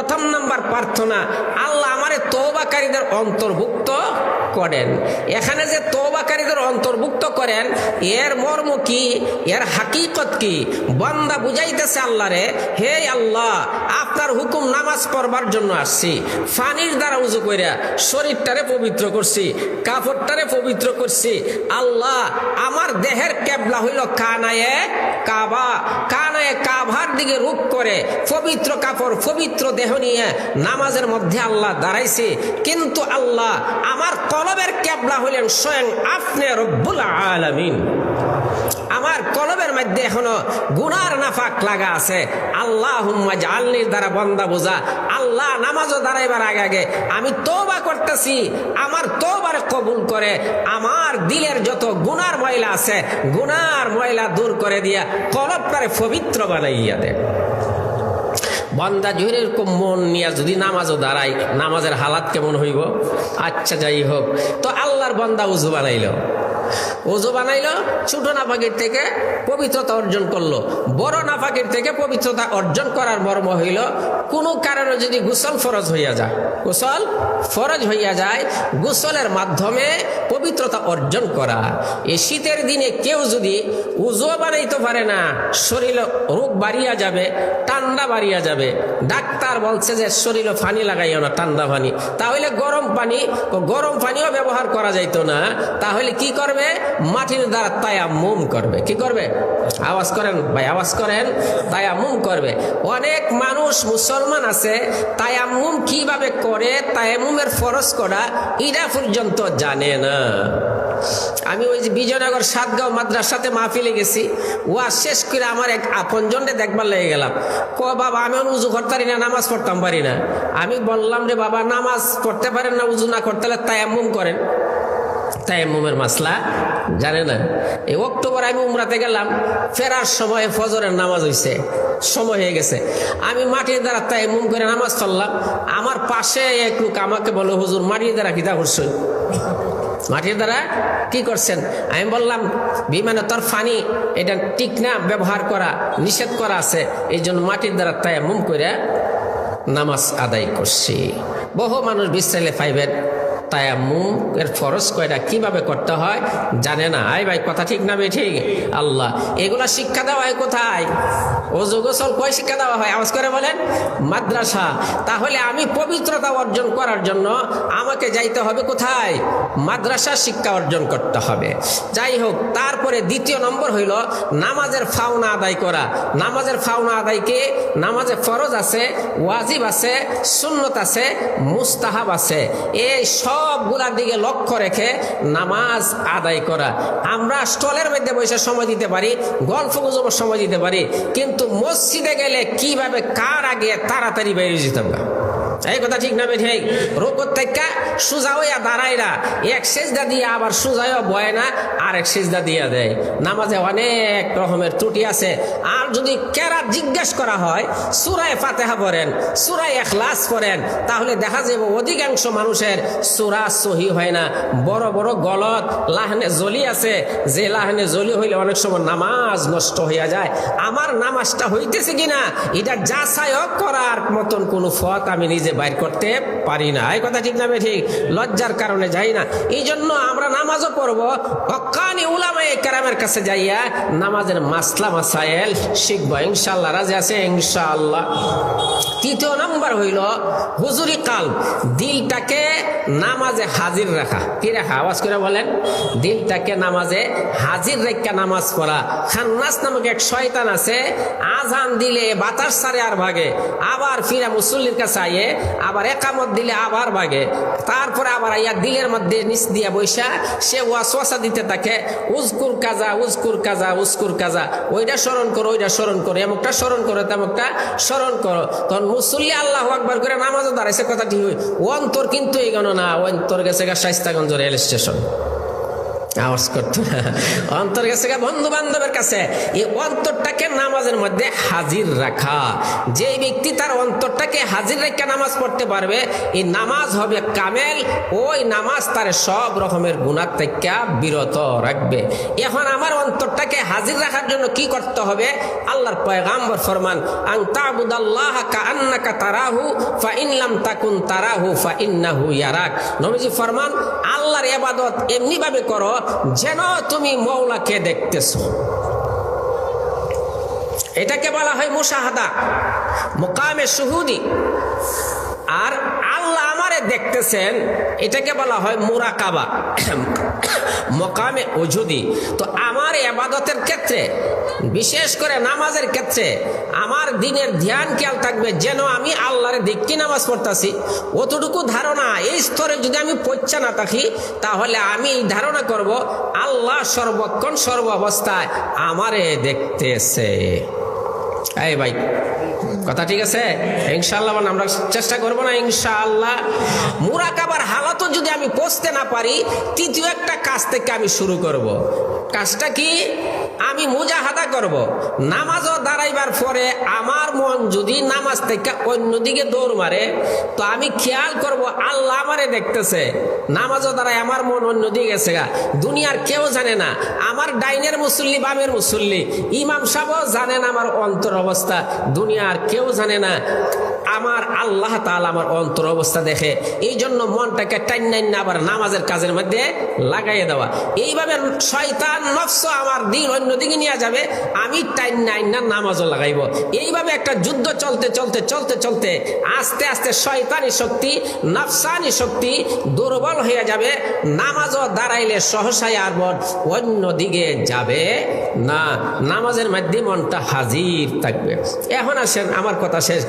প্রথম নাম্বার প্রার্থনা, আল্লাহ আমারে তওবাকারীদের অন্তর্ভুক্ত করেন। এখানে যে তওবাকারীদের অন্তর্ভুক্ত করেন, এর মর্ম কি, এর হাকিকত কি? বান্দা বুঝাইতেছে আল্লাহরে, হে আল্লাহ, আপনার হুকুম নামাজ পড়বার জন্য আসছি, পানির দ্বারা উযু কইরা শরীরটারে পবিত্র করছি, কাপড়টারে পবিত্র করছি। আল্লাহ, আমার দেহের কেবলা হইল কানায়ে কাবা, কানায়ে কাবার দিকে রূপ করে পবিত্র কাপড় পবিত্র দেহ নিয়ে নামাজের মধ্যে আল্লাহ দাঁড়াইছে। কিন্তু আল্লাহ, আমার কলবের কেবলা হইলেন স্বয়ং আপনি রব্বুল আলামিন। আমার কলবের মধ্যে এখনো গুনার নাফাক লাগা আছে। আল্লাহুম্মা জাআলনি দ্বারা বান্দা বোঝা, আল্লাহ নামাজও দাঁড়াইবার আগে আমি তওবা করতেছি, আমার তওবার কবুল করে আমার দিলের যত গুনার ময়লা আছে গুনার ময়লা দূর করে দিয়া কলবটারে পবিত্র বানাইয়া দে। বান্দা জোরে এরকম মন নিয়ে যদি নামাজও দাঁড়ায়, নামাজের হালাত কেমন হইব? আচ্ছা, যাই হোক, তো আল্লাহর বান্দা উযু বানাইলো, ছোট নাফাকির থেকে পবিত্রতা অর্জন করলো। বড় নাফাকির থেকে পবিত্রতা অর্জন করার মর্ম হইল, কোনো কারণে যদি গোসল ফরজ হইয়া যায়, গোসলের মাধ্যমে পবিত্রতা অর্জন করা। এই শীতের দিনে কেউ যদি উযু বানাইতে পারে না, শরীরে রোগ বাড়িয়া যাবে, ঠান্ডা বাড়িয়া যাবে। ডাক্তার বলছে যে শরীরে পানি লাগাইও না, ঠান্ডা পানি। তাহলে গরম পানিও ব্যবহার করা যাইতো না। তাহলে কি করবে? মাটির দ্বারা তায়াম্মুম করবে। কি করবে? আওয়াজ করেন ভাই, আওয়াজ করেন। তায়াম্মুম করবে। অনেক মানুষ মুসলমান আছে তায়াম্মুম কিভাবে করে, তায়াম্মুমের ফরজ করা এটা পর্যন্ত জানে না। আমি ওই যে বিজয়নগর সাতগাঁও মাদ্রাসাতে মাহফিলে গেছি, ওয়াজ শেষ করে আমার এক আপনজনকে দেখবার লেগে গেলাম। বাবা, আমি উযু করতে পারি না, নামাজ পড়তাম পারি না। আমি বললাম রে বাবা, নামাজ পড়তে পারেন না, উযু না করতে হলে তায়াম্মুম করেন। তায়াম্মুমের মাসলা জানে না। এই অক্টোবর আমি উমরাতে গেলাম, ফেরার সময় ফজরের নামাজ হইছে, সময় হয়ে গেছে। আমি মাটির দ্বারা তায়াম্মুম করে নামাজ পড়লাম। আমার পাশে এক লোক আমাকে বলে, হুজুর মাটির দ্বারা কিতা করছেন? মাটির দ্বারা কি করছেন? আমি বললাম, বিমানে তোর ফানি এটা ঠিক না, ব্যবহার করা নিষেধ করা আছে, এই জন্য মাটির দ্বারা তায়াম্মুম করে নামাজ আদায় করছি। বহু মানুষ বিশ্রাইলে পাইবেন তায়াম্মুম এর ফরজ কয়টা, কিভাবে করতে হয় জানে না। আই ভাই, কথা ঠিক না? ঠিক। আল্লাহ এগুলা শিক্ষা দেওয়া হয় কোথায়? ওযু গোসল কই শিক্ষা দেওয়া হয়? আওয়াজ করে বলেন, মাদ্রাসা। তাহলে আমি পবিত্রতা অর্জন করার জন্য আমাকে যাইতে হবে কোথায়? মাদ্রাসা শিক্ষা অর্জন করতে হবে। যাই হোক, তারপরে দ্বিতীয় নম্বর হইল নামাজের ফাওনা আদায় করা। নামাজের ফাওনা আদায়কে, নামাজে ফরজ আছে, ওয়াজিব আছে, সুন্নত আছে, মুস্তাহাব আছে। এই সবগুলার দিকে লক্ষ্য রেখে নামাজ আদায় করা। আমরা স্টলের মধ্যে বসে সময় দিতে পারি, গল্প গুজবের সময় দিতে পারি, কিন্তু মসজিদে গেলে কিভাবে কার আগে তাড়াতাড়ি বেরিয়ে যেতাম না। এই কথা ঠিক না? ঠিক। রুকুর থেকে সোজা হইয়া দাঁড়াইরা এক সেজদা দিয়ে আবার সোজা হইয়া বয় না, আর এক সেজদা দিয়া দেয়। নামাজে অনেক রকমের ত্রুটি আছে। আর যদি কেরাত জিজ্ঞেস করা হয়, সূরা ফাতিহা পড়েন, সূরা ইখলাস পড়েন, তাহলে দেখা যাবে অধিকাংশ মানুষের সূরা সহি হয় না। বড় বড় গলত লাহনে জলি আছে, যে লাহনে জলি হইলে অনেক সময় নামাজ নষ্ট হইয়া যায়। আমার নামাজটা হইতেছে কিনা এটা যাচাই করার মতন কোনো পথ আমি নিজে বাইর করতে পারি না। এই কথা ঠিক না? ঠিক। লজ্জার কারণে যাই না। এই জন্য আমরা নামাজও পড়বো, হক্কানি উলামায়ে কেরামের কাছে যাইয়া নামাজের মাসলা মাসায়েল শিখবো ইনশাআল্লাহ। রাজি আছে? ইনশাআল্লাহ। তৃতীয় নাম্বার হইল হুজুরি কাল, দিলটাকে নামাজে হাজির রাখা। কি রাখা? আওয়াজ করে বলেন। দিলটাকে নামাজে হাজির রেখা নামাজ পড়া। খান্নাস নামক এক শয়তান আছে, আজান দিলে বাতাস সারে আর ভাগে, আবার ফিরা মুসল্লির কাছে আইয়ে আবার একামত দিলে আবার ভাগে, তারপরে আবার আইয়া দিলের মধ্যে নিচ দিয়া বৈশা সে ওয়াসওয়াসা দিতে থাকে, উজকুর কাজা উজকুর কাজা উজকুর কাজা, ওইটা স্মরণ করো, ওইটা স্মরণ করো, এমকটা স্মরণ করো, তেমকটা স্মরণ করো। তখন মুসল্লি আল্লাহু আকবার করে নামাজও দাঁড়াইছে, কথা ঠিক। অন্তর কিন্তু এই গণ না, অন্তর গেছে শাইস্তাগঞ্জ রেল স্টেশন। আওয়াজ করতো না, অন্তর গেছে বন্ধু বান্ধবের কাছে। এই অন্তরটাকে নামাজের মধ্যে হাজির রাখা, যে ব্যক্তি তার অন্তরটাকে হাজির রেখে নামাজ পড়তে পারবে, এই নামাজ হবে কামেল। ওই নামাজ তার সব রকমের গুনাহ থেকে বিরত রাখবে। এখন আমার অন্তরটাকে হাজির রাখার জন্য কি করতে হবে? আল্লাহর পয়গাম্বর ফরমান, আন তা'বুদাল্লাহা কাআন্নাকা তারাহু ফাইন লাম তাকুন তারাহু ফাইন্নাহু ইয়ারাক। নবীজি ফরমান, আল্লাহর ইবাদত এমনি ভাবে করো যেন তুমি মওলাকে দেখতেছো। এটাকে বলা হয় মুশাহাদা, মুকামে শুহুদি। আর আল্লাহ আমারে দেখতেছেন, এটাকে বলা হয় মুরাকাবা, মকামে ওজুদি। তো আমার ইবাদতের ক্ষেত্রে, বিশেষ করে নামাজের ক্ষেত্রে, আমার দিনের ধ্যান খেয়াল থাকবে যেন আমি আল্লাহরে দেখি নামাজ পড়তাছি। অতটুকু ধারণা এই স্তরে যদি আমি পৌঁছা না থাকি, তাহলে আমি এই ধারণা করব আল্লাহ সর্বক্ষণ সর্ব অবস্থায় আমারে দেখতেছে। এই ভাই, কথা ঠিক আছে? ইনশাআল্লাহ আমরা চেষ্টা করব না ইনশাআল্লাহ। মুরাকাবার হালাতও যদি আমি পৌঁছতে না পারি, তৃতীয় একটা কাজ থেকে আমি শুরু করব। কাজটা কি? আমি মুজাহাদা করব। নামাজও দাঁড়াইবার পরে আমার মন যদি নামাজ থেকে অন্যদিকে দৌড় মারে, তো আমি খেয়াল করব আল্লাহ আমারে দেখতেছে। নামাজও দাঁড়ায় আমার মন অন্যদিকে গেছে গা, দুনিয়ার কেউ জানে না, আমার ডাইনের মুসল্লি বামের মুসল্লি, ইমাম সাহেবও জানে না আমার অন্তর অবস্থা, দুনিয়ার কেউ জানে না। আমার আল্লাহ তাআলা আমার অন্তর অবস্থা দেখে। এই জন্য মনটাকে টাইনাইন না আবার নামাজের কাজের মধ্যে লাগাইয়ে দেওয়া। এইভাবে শয়তান নফস আমার দিন অন্যদিকে নিয়ে যাবে, আমি টাইনাইন না নামাজও লাগাইব। এইভাবে একটা যুদ্ধ চলতে চলতে চলতে চলতে আস্তে আস্তে শয়তানি শক্তি, নফসানি শক্তি দুর্বল হয়ে যাবে। নামাজও দাঁড়াইলে সহসায় আর মন অন্যদিকে যাবে না, নামাজের মধ্যে মনটা হাজির থাকবে। এখন আসেন, আমার কথা শেষ।